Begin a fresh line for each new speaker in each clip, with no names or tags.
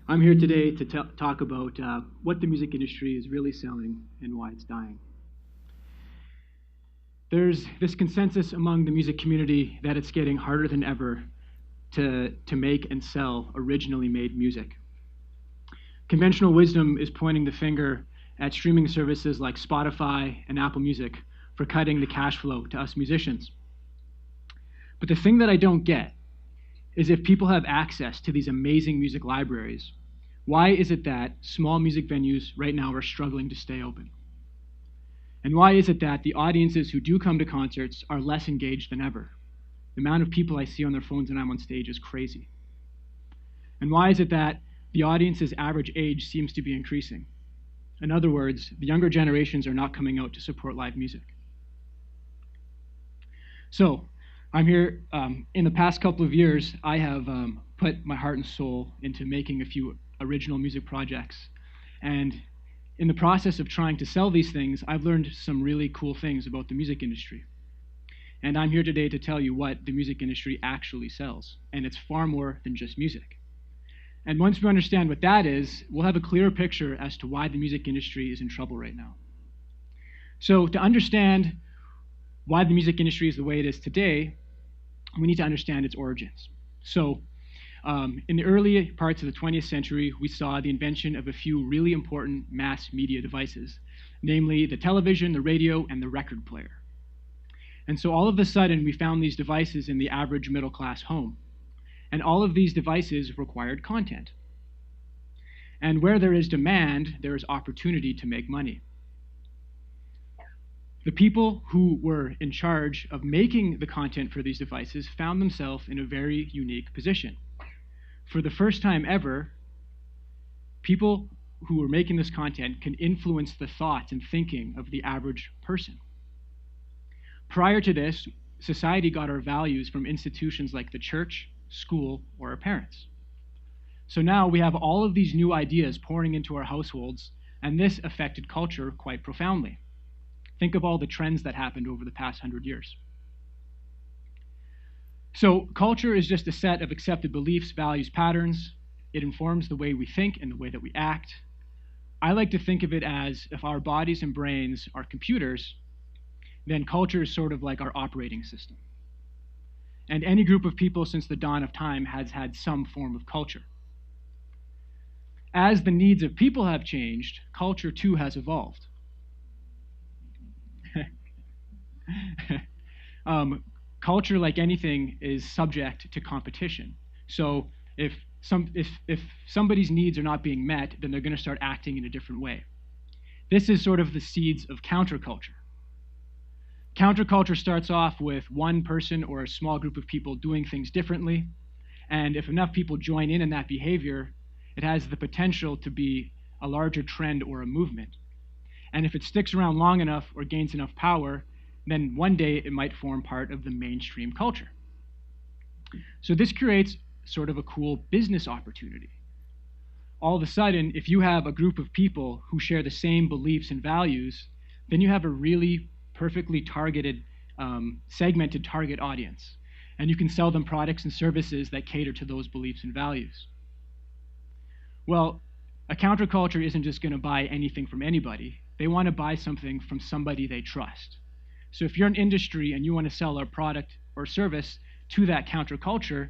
I'm here today to talk about what the music industry is really selling and why it's dying. There's this consensus among the music community that it's getting harder than ever to make and sell originally made music. Conventional wisdom is pointing the finger at streaming services like Spotify and Apple Music for cutting the cash flow to us musicians. But the thing that I don't get is if people have access to these amazing music libraries, why is it that small music venues right now are struggling to stay open? And why is it that the audiences who do come to concerts are less engaged than ever? The amount of people I see on their phones when I'm on stage is crazy. And why is it that the audience's average age seems to be increasing? In other words, the younger generations are not coming out to support live music. So, I'm here. In the past couple of years, I have put my heart and soul into making a few original music projects. And in the process of trying to sell these things, I've learned some really cool things about the music industry. And I'm here today to tell you what the music industry actually sells. And it's far more than just music. And once we understand what that is, we'll have a clearer picture as to why the music industry is in trouble right now. So to understand why the music industry is the way it is today, we need to understand its origins. So in the early parts of the 20th century, we saw the invention of a few really important mass media devices, namely the television, the radio, and the record player. And so all of a sudden, we found these devices in the average middle-class home. And all of these devices required content. And where there is demand, there is opportunity to make money. The people who were in charge of making the content for these devices found themselves in a very unique position. For the first time ever, people who were making this content can influence the thoughts and thinking of the average person. Prior to this, society got our values from institutions like the church, school, or our parents. So now we have all of these new ideas pouring into our households, and this affected culture quite profoundly. Think of all the trends that happened over the past 100 years. So culture is just a set of accepted beliefs, values, patterns. It informs the way we think and the way that we act. I like to think of it as if our bodies and brains are computers, then culture is sort of like our operating system. And any group of people since the dawn of time has had some form of culture. As the needs of people have changed, culture too has evolved. Culture, like anything, is subject to competition. So if somebody's needs are not being met, then they're going to start acting in a different way. This is sort of the seeds of counterculture. Counterculture starts off with one person or a small group of people doing things differently, and if enough people join in that behavior, it has the potential to be a larger trend or a movement. And if it sticks around long enough or gains enough power, then one day it might form part of the mainstream culture. So this creates sort of a cool business opportunity. All of a sudden, if you have a group of people who share the same beliefs and values, then you have a really perfectly targeted, segmented target audience. And you can sell them products and services that cater to those beliefs and values. Well, a counterculture isn't just going to buy anything from anybody. They want to buy something from somebody they trust. So if you're an industry and you want to sell a product or service to that counterculture,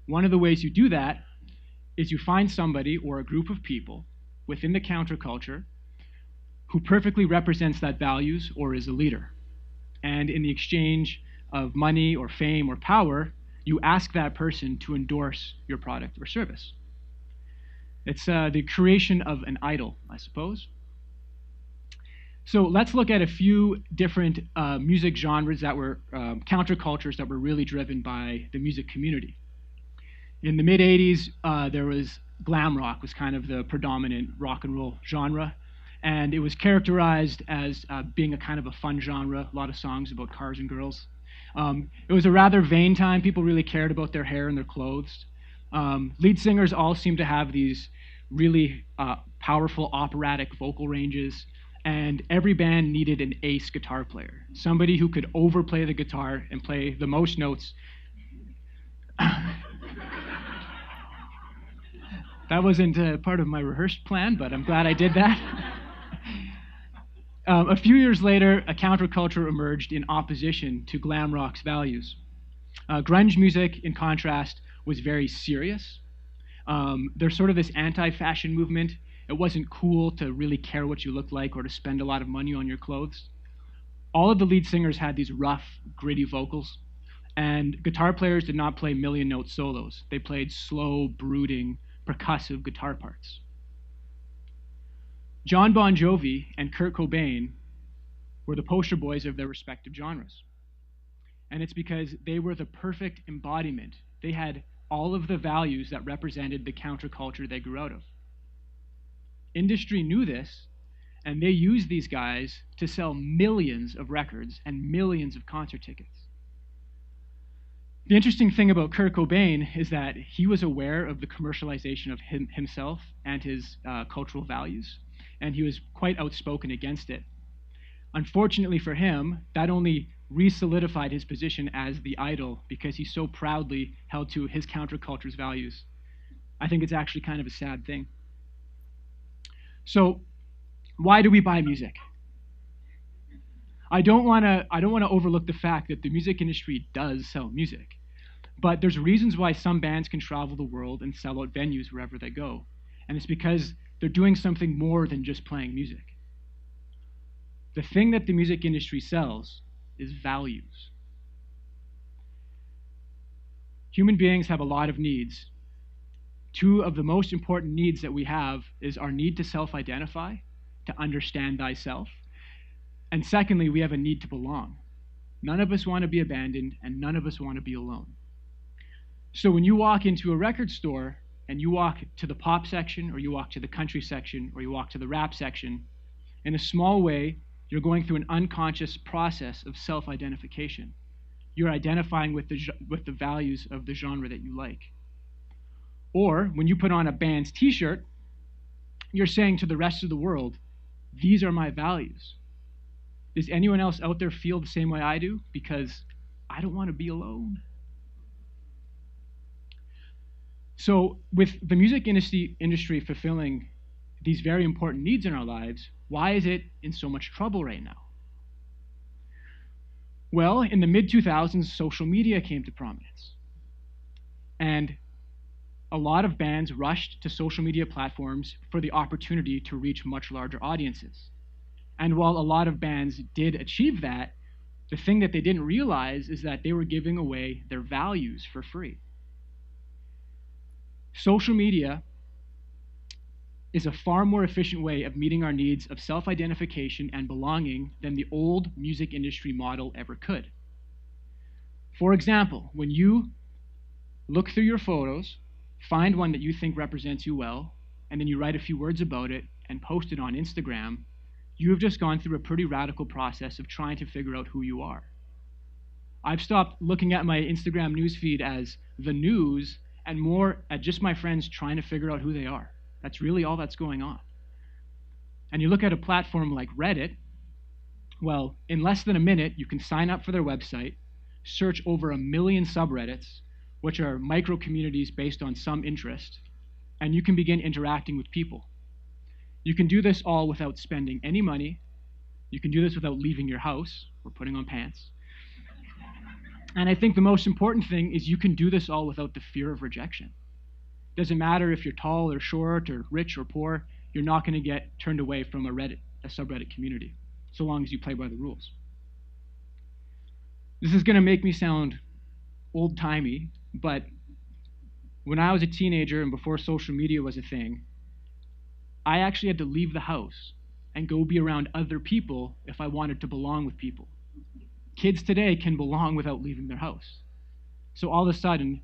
one of the ways you do that is you find somebody or a group of people within the counterculture who perfectly represents that values or is a leader. And in the exchange of money or fame or power, you ask that person to endorse your product or service. It's the creation of an idol, I suppose. So let's look at a few different music genres that were countercultures that were really driven by the music community. In the mid-'80s, there was glam rock was kind of the predominant rock and roll genre. And it was characterized as being a kind of a fun genre, a lot of songs about cars and girls. It was a rather vain time. People really cared about their hair and their clothes. Lead singers all seemed to have these really powerful operatic vocal ranges. And every band needed an ace guitar player, somebody who could overplay the guitar and play the most notes That wasn't part of my rehearsed plan, but I'm glad I did that. A few years later, a counterculture emerged in opposition to glam rock's values. Grunge music, in contrast, was very serious. There's sort of this anti-fashion movement. It wasn't cool to really care what you looked like or to spend a lot of money on your clothes. All of the lead singers had these rough, gritty vocals, and guitar players did not play million-note solos. They played slow, brooding, percussive guitar parts. John Bon Jovi and Kurt Cobain were the poster boys of their respective genres. And it's because they were the perfect embodiment. They had all of the values that represented the counterculture they grew out of. Industry knew this, and they used these guys to sell millions of records and millions of concert tickets. The interesting thing about Kurt Cobain is that he was aware of the commercialization of himself and his cultural values, and he was quite outspoken against it. Unfortunately for him, that only re-solidified his position as the idol because he so proudly held to his counterculture's values. I think it's actually kind of a sad thing. So, why do we buy music? I don't want to overlook the fact that the music industry does sell music, but there's reasons why some bands can travel the world and sell out venues wherever they go, and it's because they're doing something more than just playing music. The thing that the music industry sells is values. Human beings have a lot of needs. Two of the most important needs that we have is our need to self-identify, to understand thyself, and secondly, we have a need to belong. None of us want to be abandoned, and none of us want to be alone. So when you walk into a record store, and you walk to the pop section, or you walk to the country section, or you walk to the rap section, in a small way, you're going through an unconscious process of self-identification. You're identifying with the values of the genre that you like. Or when you put on a band's t-shirt, you're saying to the rest of the world, these are my values. Does anyone else out there feel the same way I do? Because I don't want to be alone. So with the music industry fulfilling these very important needs in our lives, why is it in so much trouble right now? Well, in the mid-2000s, social media came to prominence. And a lot of bands rushed to social media platforms for the opportunity to reach much larger audiences. And while a lot of bands did achieve that, the thing that they didn't realize is that they were giving away their values for free. Social media is a far more efficient way of meeting our needs of self-identification and belonging than the old music industry model ever could. For example, when you look through your photos, find one that you think represents you well, and then you write a few words about it and post it on Instagram, you have just gone through a pretty radical process of trying to figure out who you are. I've stopped looking at my Instagram newsfeed as the news and more at just my friends trying to figure out who they are. That's really all that's going on. And you look at a platform like Reddit, well, in less than a minute, you can sign up for their website, search over 1 million subreddits, which are micro-communities based on some interest, and you can begin interacting with people. You can do this all without spending any money. You can do this without leaving your house or putting on pants. And I think the most important thing is you can do this all without the fear of rejection. Doesn't matter if you're tall or short or rich or poor, you're not going to get turned away from a subreddit community, so long as you play by the rules. This is going to make me sound old-timey, but when I was a teenager and before social media was a thing, I actually had to leave the house and go be around other people if I wanted to belong with people. Kids today can belong without leaving their house. So all of a sudden,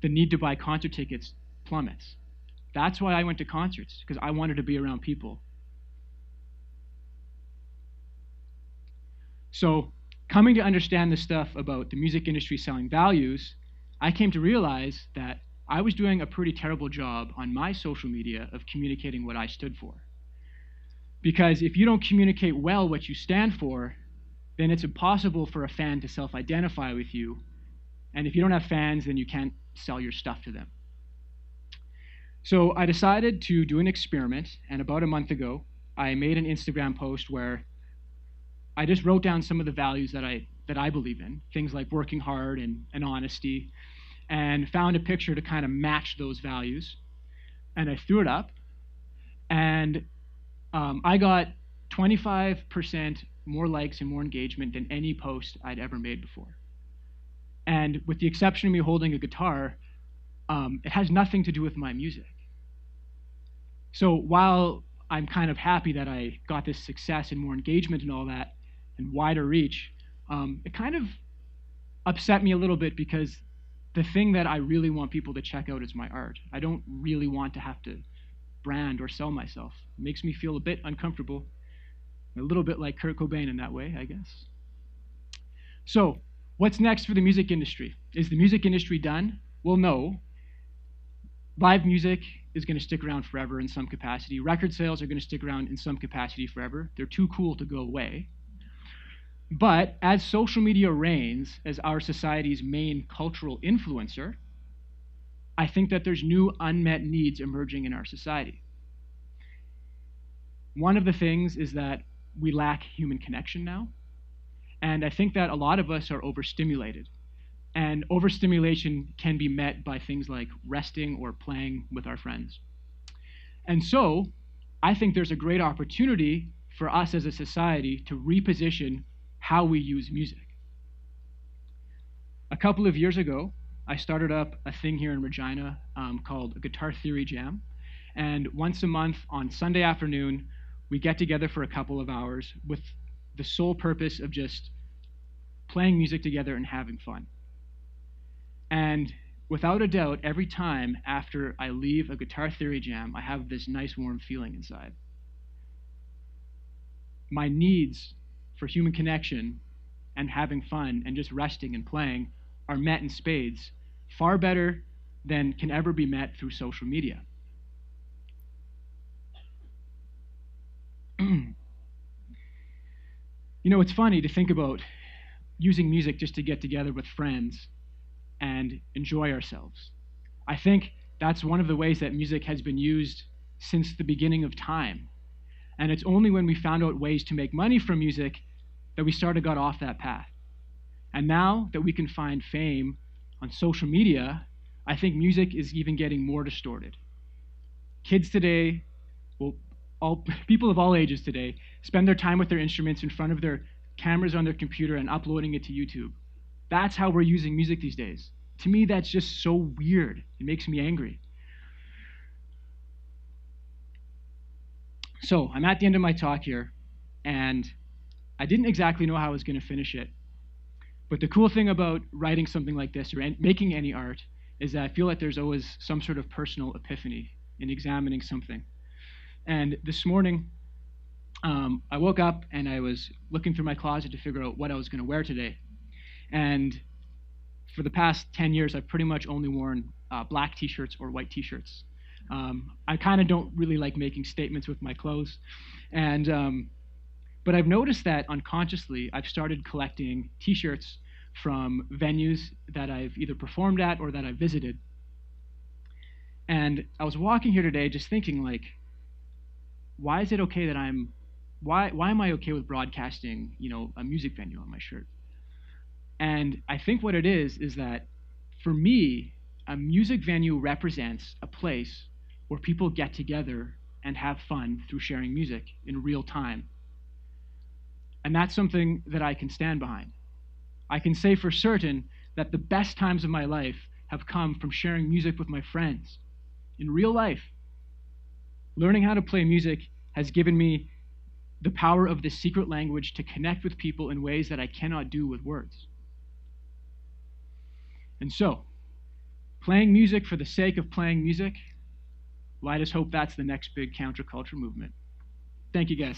the need to buy concert tickets plummets. That's why I went to concerts, because I wanted to be around people. So coming to understand this stuff about the music industry selling values, I came to realize that I was doing a pretty terrible job on my social media of communicating what I stood for. Because if you don't communicate well what you stand for, then it's impossible for a fan to self-identify with you. And if you don't have fans, then you can't sell your stuff to them. So I decided to do an experiment, and about a month ago, I made an Instagram post where I just wrote down some of the values that I believe in, things like working hard and honesty, and found a picture to kind of match those values. And I threw it up, and I got 25% more likes and more engagement than any post I'd ever made before. And with the exception of me holding a guitar, it has nothing to do with my music. So while I'm kind of happy that I got this success and more engagement and all that, and wider reach, it kind of upset me a little bit because the thing that I really want people to check out is my art. I don't really want to have to brand or sell myself. It makes me feel a bit uncomfortable, a little bit like Kurt Cobain in that way, I guess. So what's next for the music industry? Is the music industry done? Well, no. Live music is going to stick around forever in some capacity. Record sales are going to stick around in some capacity forever. They're too cool to go away. But as social media reigns as our society's main cultural influencer, I think that there's new unmet needs emerging in our society. One of the things is that we lack human connection now. And I think that a lot of us are overstimulated. And overstimulation can be met by things like resting or playing with our friends. And so I think there's a great opportunity for us as a society to reposition how we use music. A couple of years ago, I started up a thing here in Regina called a Guitar Theory Jam. And once a month on Sunday afternoon, we get together for a couple of hours with the sole purpose of just playing music together and having fun. And without a doubt, every time after I leave a Guitar Theory Jam, I have this nice warm feeling inside. My needs for human connection and having fun and just resting and playing are met in spades, far better than can ever be met through social media. You know, it's funny to think about using music just to get together with friends and enjoy ourselves. I think that's one of the ways that music has been used since the beginning of time. And it's only when we found out ways to make money from music that we got off that path. And now that we can find fame on social media, I think music is even getting more distorted. Kids today, people of all ages today, spend their time with their instruments in front of their cameras on their computer and uploading it to YouTube. That's how we're using music these days. To me, that's just so weird. It makes me angry. So I'm at the end of my talk here, and I didn't exactly know how I was going to finish it. But the cool thing about writing something like this or making any art is that I feel like there's always some sort of personal epiphany in examining something. And this morning, I woke up and I was looking through my closet to figure out what I was going to wear today. And for the past 10 years, I've pretty much only worn black t-shirts or white t-shirts. I kind of don't really like making statements with my clothes. But I've noticed that unconsciously, I've started collecting t-shirts from venues that I've either performed at or that I've visited. And I was walking here today just thinking, like, why is it okay that why am I okay with broadcasting, a music venue on my shirt? And I think what it is that for me, a music venue represents a place where people get together and have fun through sharing music in real time. And that's something that I can stand behind. I can say for certain that the best times of my life have come from sharing music with my friends in real life. Learning how to play music has given me the power of the secret language to connect with people in ways that I cannot do with words. And so, playing music for the sake of playing music, well, I just hope that's the next big counterculture movement. Thank you, guys.